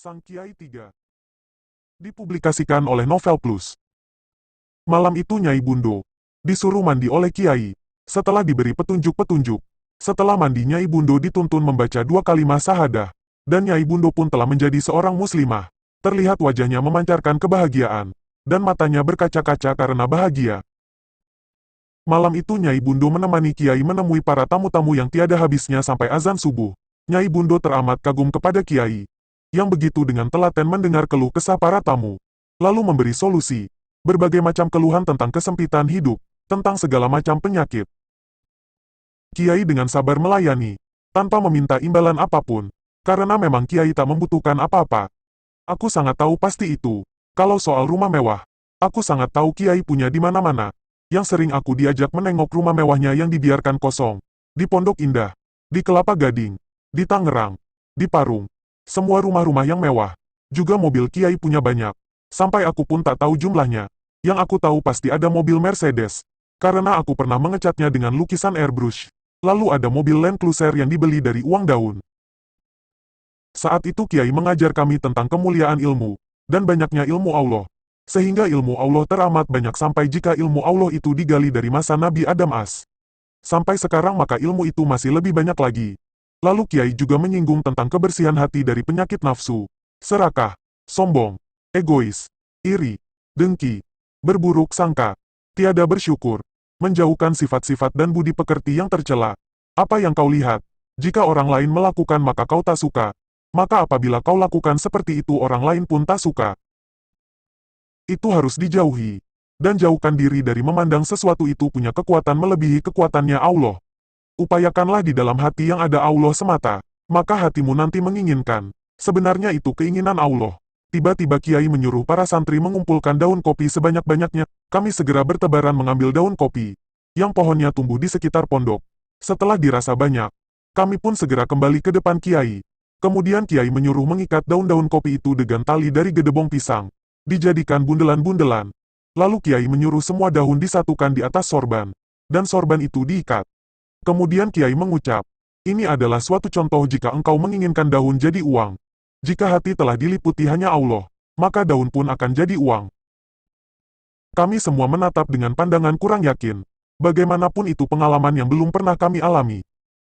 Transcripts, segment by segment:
Sang Kiai 3. Dipublikasikan oleh Novel Plus. Malam itu Nyai Bundo disuruh mandi oleh Kiai. Setelah diberi petunjuk-petunjuk, setelah mandi Nyai Bundo dituntun membaca 2 kalimat syahadah, dan Nyai Bundo pun telah menjadi seorang muslimah. Terlihat wajahnya memancarkan kebahagiaan, dan matanya berkaca-kaca karena bahagia. Malam itu Nyai Bundo menemani Kiai menemui para tamu-tamu yang tiada habisnya sampai azan subuh. Nyai Bundo teramat kagum kepada Kiai, yang begitu dengan telaten mendengar keluh kesah para tamu, lalu memberi solusi, berbagai macam keluhan tentang kesempitan hidup, tentang segala macam penyakit. Kiai dengan sabar melayani, tanpa meminta imbalan apapun, karena memang Kiai tak membutuhkan apa-apa. Aku sangat tahu pasti itu. Kalau soal rumah mewah, aku sangat tahu Kiai punya di mana-mana. Yang sering aku diajak menengok rumah mewahnya yang dibiarkan kosong, di Pondok Indah, di Kelapa Gading, di Tangerang, di Parung. Semua rumah-rumah yang mewah, juga mobil Kiai punya banyak. Sampai aku pun tak tahu jumlahnya. Yang aku tahu pasti ada mobil Mercedes, karena aku pernah mengecatnya dengan lukisan airbrush. Lalu ada mobil Land Cruiser yang dibeli dari uang daun. Saat itu Kiai mengajar kami tentang kemuliaan ilmu, dan banyaknya ilmu Allah. Sehingga ilmu Allah teramat banyak sampai jika ilmu Allah itu digali dari masa Nabi Adam AS. Sampai sekarang maka ilmu itu masih lebih banyak lagi. Lalu Kiai juga menyinggung tentang kebersihan hati dari penyakit nafsu, serakah, sombong, egois, iri, dengki, berburuk sangka, tiada bersyukur, menjauhkan sifat-sifat dan budi pekerti yang tercela. Apa yang kau lihat? Jika orang lain melakukan maka kau tak suka. Maka apabila kau lakukan seperti itu orang lain pun tak suka. Itu harus dijauhi. Dan jauhkan diri dari memandang sesuatu itu punya kekuatan melebihi kekuatannya Allah. Upayakanlah di dalam hati yang ada Allah semata, maka hatimu nanti menginginkan. Sebenarnya itu keinginan Allah. Tiba-tiba Kiai menyuruh para santri mengumpulkan daun kopi sebanyak-banyaknya. Kami segera bertebaran mengambil daun kopi, yang pohonnya tumbuh di sekitar pondok. Setelah dirasa banyak, kami pun segera kembali ke depan Kiai. Kemudian Kiai menyuruh mengikat daun-daun kopi itu dengan tali dari gedebong pisang, dijadikan bundelan-bundelan. Lalu Kiai menyuruh semua daun disatukan di atas sorban, dan sorban itu diikat. Kemudian Kiai mengucap, ini adalah suatu contoh jika engkau menginginkan daun jadi uang. Jika hati telah diliputi hanya Allah, maka daun pun akan jadi uang. Kami semua menatap dengan pandangan kurang yakin. Bagaimanapun itu pengalaman yang belum pernah kami alami.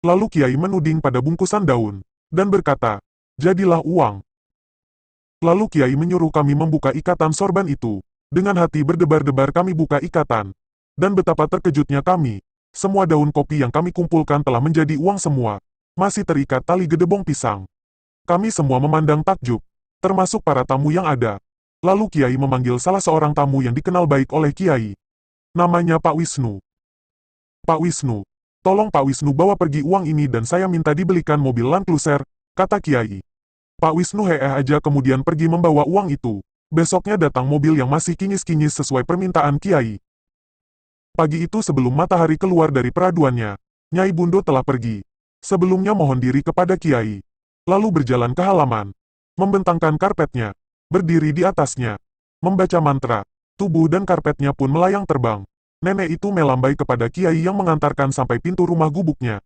Lalu Kiai menuding pada bungkusan daun, dan berkata, jadilah uang. Lalu Kiai menyuruh kami membuka ikatan sorban itu. Dengan hati berdebar-debar kami buka ikatan. Dan betapa terkejutnya kami. Semua daun kopi yang kami kumpulkan telah menjadi uang semua. Masih terikat tali gedebong pisang. Kami semua memandang takjub, termasuk para tamu yang ada. Lalu Kiai memanggil salah seorang tamu yang dikenal baik oleh Kiai. Namanya Pak Wisnu. Pak Wisnu, tolong Pak Wisnu bawa pergi uang ini dan saya minta dibelikan mobil Land Cruiser, kata Kiai. Pak Wisnu aja kemudian pergi membawa uang itu. Besoknya datang mobil yang masih kinyis-kinyis sesuai permintaan Kiai. Pagi itu sebelum matahari keluar dari peraduannya, Nyai Bundo telah pergi. Sebelumnya mohon diri kepada Kiai. Lalu berjalan ke halaman, membentangkan karpetnya, berdiri di atasnya, membaca mantra, tubuh dan karpetnya pun melayang terbang. Nenek itu melambai kepada Kiai yang mengantarkan sampai pintu rumah gubuknya.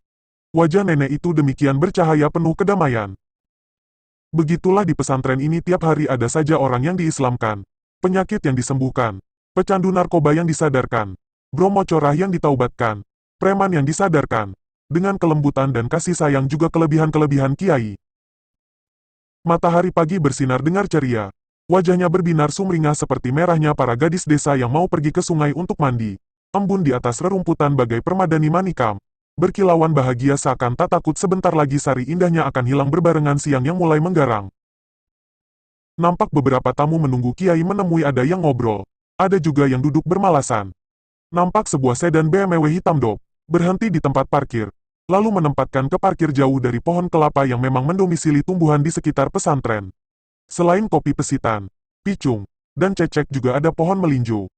Wajah nenek itu demikian bercahaya penuh kedamaian. Begitulah di pesantren ini tiap hari ada saja orang yang diislamkan, penyakit yang disembuhkan, pecandu narkoba yang disadarkan, bromocorah yang ditaubatkan, preman yang disadarkan, dengan kelembutan dan kasih sayang juga kelebihan-kelebihan Kiai. Matahari pagi bersinar dengar ceria, wajahnya berbinar sumringah seperti merahnya para gadis desa yang mau pergi ke sungai untuk mandi. Embun di atas rerumputan bagai permadani manikam, berkilauan bahagia seakan tak takut sebentar lagi sari indahnya akan hilang berbarengan siang yang mulai menggarang. Nampak beberapa tamu menunggu Kiai menemui ada yang ngobrol, ada juga yang duduk bermalasan. Nampak sebuah sedan BMW hitam dop, berhenti di tempat parkir, lalu menempatkan ke parkir jauh dari pohon kelapa yang memang mendomisili tumbuhan di sekitar pesantren. Selain kopi pesitan, picung, dan cecek juga ada pohon melinjo.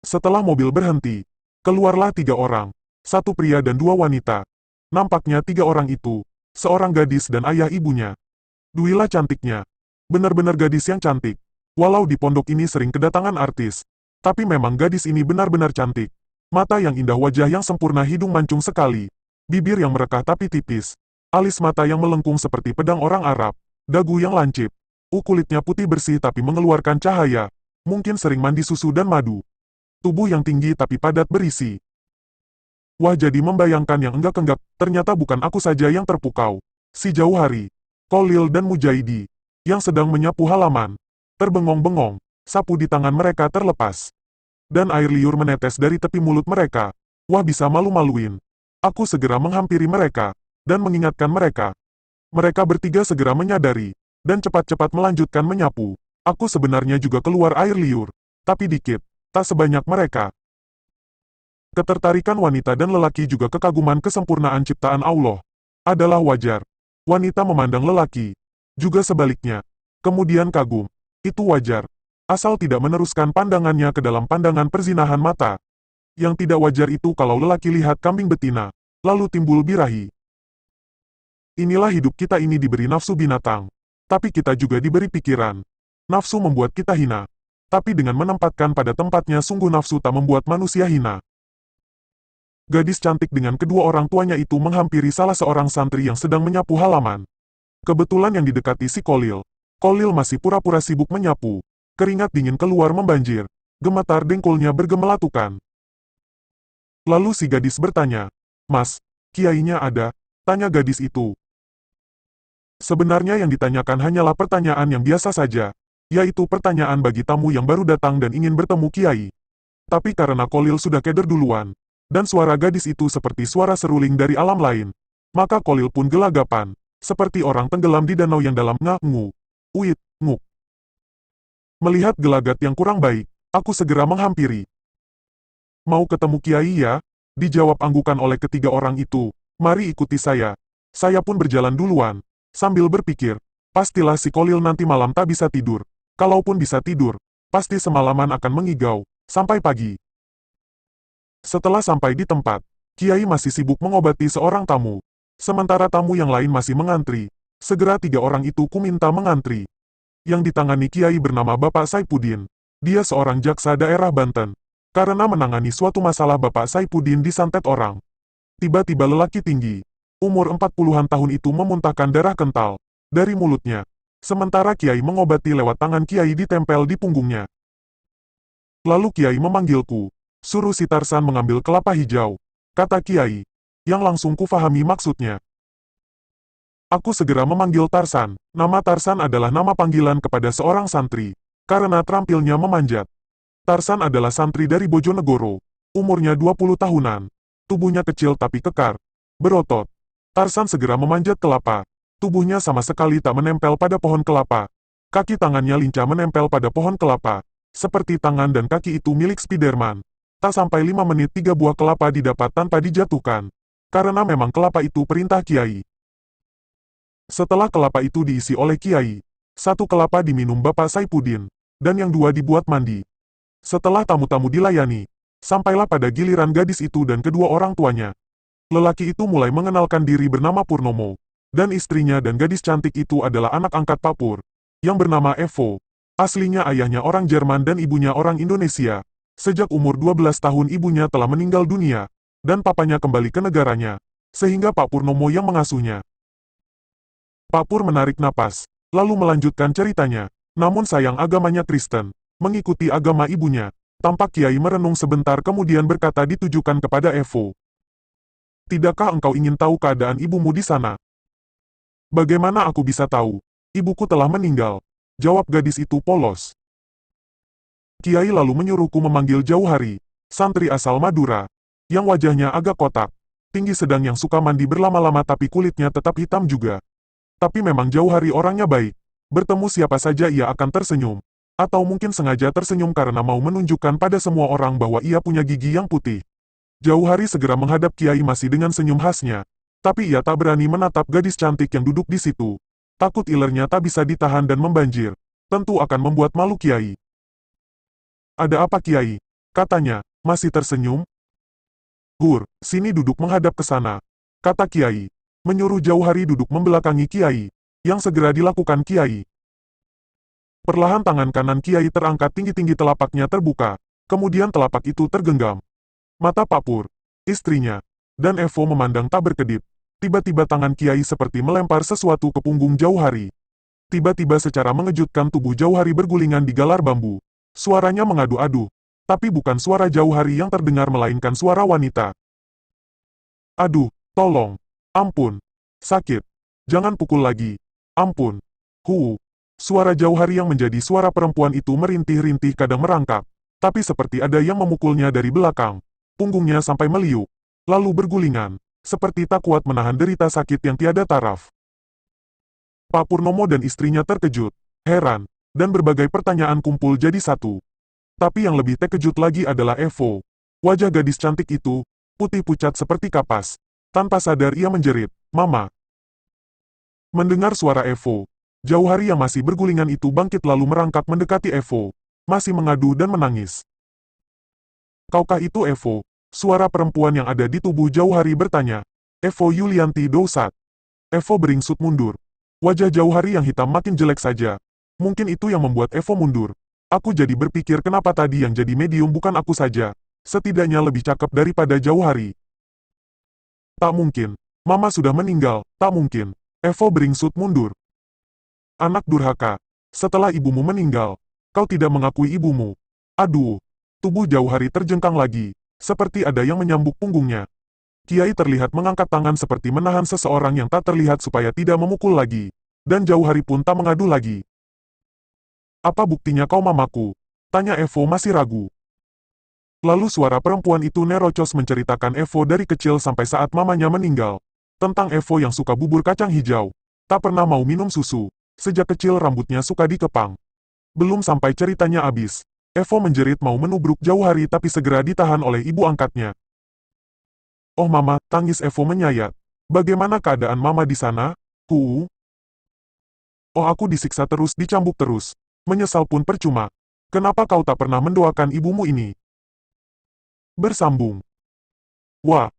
Setelah mobil berhenti, keluarlah 3 orang, 1 pria dan 2 wanita. Nampaknya 3 orang itu, seorang gadis dan ayah ibunya. Duilah cantiknya, benar-benar gadis yang cantik. Walau di pondok ini sering kedatangan artis, tapi memang gadis ini benar-benar cantik. Mata yang indah, wajah yang sempurna, hidung mancung sekali, bibir yang merekah tapi tipis, alis mata yang melengkung seperti pedang orang Arab, dagu yang lancip. Kulitnya putih bersih tapi mengeluarkan cahaya, mungkin sering mandi susu dan madu. Tubuh yang tinggi tapi padat berisi. Wah, jadi membayangkan yang enggak-enggak, ternyata bukan aku saja yang terpukau. Si Jauhari, Kholil dan Mujahidi, yang sedang menyapu halaman, terbengong-bengong, sapu di tangan mereka terlepas. Dan air liur menetes dari tepi mulut mereka. Wah, bisa malu-maluin. Aku segera menghampiri mereka, dan mengingatkan mereka. Mereka bertiga segera menyadari, dan cepat-cepat melanjutkan menyapu. Aku sebenarnya juga keluar air liur, tapi dikit, tak sebanyak mereka. Ketertarikan wanita dan lelaki juga kekaguman kesempurnaan ciptaan Allah adalah wajar. Wanita memandang lelaki, juga sebaliknya. Kemudian kagum, itu wajar. Asal tidak meneruskan pandangannya ke dalam pandangan perzinahan mata. Yang tidak wajar itu kalau lelaki lihat kambing betina, lalu timbul birahi. Inilah hidup kita ini diberi nafsu binatang. Tapi kita juga diberi pikiran. Nafsu membuat kita hina. Tapi dengan menempatkan pada tempatnya sungguh nafsu tak membuat manusia hina. Gadis cantik dengan kedua orang tuanya itu menghampiri salah seorang santri yang sedang menyapu halaman. Kebetulan yang didekati si Kholil. Kholil masih pura-pura sibuk menyapu. Keringat dingin keluar membanjir. Gemetar dengkulnya bergemelatukan. Lalu si gadis bertanya, "Mas, kiainya ada?" Tanya gadis itu. Sebenarnya yang ditanyakan hanyalah pertanyaan yang biasa saja, yaitu pertanyaan bagi tamu yang baru datang dan ingin bertemu kiai. Tapi karena Kholil sudah keder duluan, dan suara gadis itu seperti suara seruling dari alam lain, maka Kholil pun gelagapan, seperti orang tenggelam di danau yang dalam. Ngu, uit, nguk. Melihat gelagat yang kurang baik, aku segera menghampiri. "Mau ketemu kiai ya?" Dijawab anggukan oleh ketiga orang itu. "Mari ikuti saya." Saya pun berjalan duluan. Sambil berpikir, pastilah si Kholil nanti malam tak bisa tidur. Kalaupun bisa tidur, pasti semalaman akan mengigau, sampai pagi. Setelah sampai di tempat, Kiai masih sibuk mengobati seorang tamu. Sementara tamu yang lain masih mengantri. Segera tiga orang itu kuminta mengantri. Yang ditangani Kiai bernama Bapak Saipudin. Dia seorang jaksa daerah Banten. Karena menangani suatu masalah Bapak Saipudin disantet orang. Tiba-tiba lelaki tinggi, umur 40-an tahun itu memuntahkan darah kental dari mulutnya. Sementara Kiai mengobati lewat tangan Kiai ditempel di punggungnya. Lalu Kiai memanggilku. "Suruh si Tarsan mengambil kelapa hijau," kata Kiai, yang langsung kufahami maksudnya. Aku segera memanggil Tarsan. Nama Tarsan adalah nama panggilan kepada seorang santri, karena terampilnya memanjat. Tarsan adalah santri dari Bojonegoro. Umurnya 20 tahunan. Tubuhnya kecil tapi kekar, berotot. Tarsan segera memanjat kelapa. Tubuhnya sama sekali tak menempel pada pohon kelapa. Kaki tangannya lincah menempel pada pohon kelapa. Seperti tangan dan kaki itu milik Spiderman. Tak sampai 5 menit 3 buah kelapa didapat tanpa dijatuhkan. Karena memang kelapa itu perintah Kiai. Setelah kelapa itu diisi oleh Kiai, satu kelapa diminum Bapak Saipudin, dan yang dua dibuat mandi. Setelah tamu-tamu dilayani, sampailah pada giliran gadis itu dan kedua orang tuanya. Lelaki itu mulai mengenalkan diri bernama Purnomo, dan istrinya dan gadis cantik itu adalah anak angkat Pak Pur, yang bernama Evo. Aslinya ayahnya orang Jerman dan ibunya orang Indonesia. Sejak umur 12 tahun ibunya telah meninggal dunia, dan papanya kembali ke negaranya, sehingga Pak Purnomo yang mengasuhnya. Pak Pur menarik napas, lalu melanjutkan ceritanya. Namun sayang agamanya Kristen, mengikuti agama ibunya. Tampak Kiai merenung sebentar kemudian berkata ditujukan kepada Evo. "Tidakkah engkau ingin tahu keadaan ibumu di sana?" "Bagaimana aku bisa tahu? Ibuku telah meninggal," jawab gadis itu polos. Kiai lalu menyuruhku memanggil Jauhari, santri asal Madura, yang wajahnya agak kotak, tinggi sedang yang suka mandi berlama-lama tapi kulitnya tetap hitam juga. Tapi memang Jauhari orangnya baik. Bertemu siapa saja ia akan tersenyum. Atau mungkin sengaja tersenyum karena mau menunjukkan pada semua orang bahwa ia punya gigi yang putih. Jauhari segera menghadap Kiai masih dengan senyum khasnya. Tapi ia tak berani menatap gadis cantik yang duduk di situ. Takut ilernya tak bisa ditahan dan membanjir. Tentu akan membuat malu Kiai. "Ada apa Kiai?" katanya, masih tersenyum. "Hur, sini duduk menghadap ke sana," kata Kiai. Menyuruh Jauhari duduk membelakangi Kiai. Yang segera dilakukan Kiai. Perlahan tangan kanan Kiai terangkat tinggi-tinggi, telapaknya terbuka. Kemudian telapak itu tergenggam. Mata Pak Pur, istrinya, dan Evo memandang tak berkedip. Tiba-tiba tangan Kiai seperti melempar sesuatu ke punggung Jauhari. Tiba-tiba secara mengejutkan tubuh Jauhari bergulingan di galar bambu. Suaranya mengadu-adu. Tapi bukan suara Jauhari yang terdengar melainkan suara wanita. Aduh, tolong. Ampun. Sakit. Jangan pukul lagi. Ampun. Suara Jauhari yang menjadi suara perempuan itu merintih-rintih kadang merangkak. Tapi seperti ada yang memukulnya dari belakang. Punggungnya sampai meliuk. Lalu bergulingan. Seperti tak kuat menahan derita sakit yang tiada taraf. Pak Purnomo dan istrinya terkejut, heran, dan berbagai pertanyaan kumpul jadi satu. Tapi yang lebih terkejut lagi adalah Evo. Wajah gadis cantik itu, putih pucat seperti kapas. Tanpa sadar ia menjerit, "Mama!" Mendengar suara Evo, Jauhari yang masih bergulingan itu bangkit lalu merangkak mendekati Evo, masih mengadu dan menangis. "Kaukah itu Evo?" Suara perempuan yang ada di tubuh Jauhari bertanya. "Evo Yulianti Dosat." Evo beringsut mundur. Wajah Jauhari yang hitam makin jelek saja. Mungkin itu yang membuat Evo mundur. Aku jadi berpikir kenapa tadi yang jadi medium bukan aku saja. Setidaknya lebih cakep daripada Jauhari. Tak mungkin. Mama sudah meninggal, tak mungkin. Evo beringsut mundur. Anak durhaka. Setelah ibumu meninggal, kau tidak mengakui ibumu. Aduh. Tubuh Jauhari terjengkang lagi. Seperti ada yang menyambuk punggungnya. Kiai terlihat mengangkat tangan seperti menahan seseorang yang tak terlihat supaya tidak memukul lagi. Dan Jauhari pun tak mengadu lagi. "Apa buktinya kau mamaku?" tanya Evo masih ragu. Lalu suara perempuan itu nerocos menceritakan Evo dari kecil sampai saat mamanya meninggal. Tentang Evo yang suka bubur kacang hijau. Tak pernah mau minum susu. Sejak kecil rambutnya suka dikepang. Belum sampai ceritanya habis. Evo menjerit mau menubruk Jauhari tapi segera ditahan oleh ibu angkatnya. "Oh mama," tangis Evo menyayat. "Bagaimana keadaan mama di sana?" Oh aku disiksa terus dicambuk terus. Menyesal pun percuma. Kenapa kau tak pernah mendoakan ibumu ini?" Bersambung. Wah,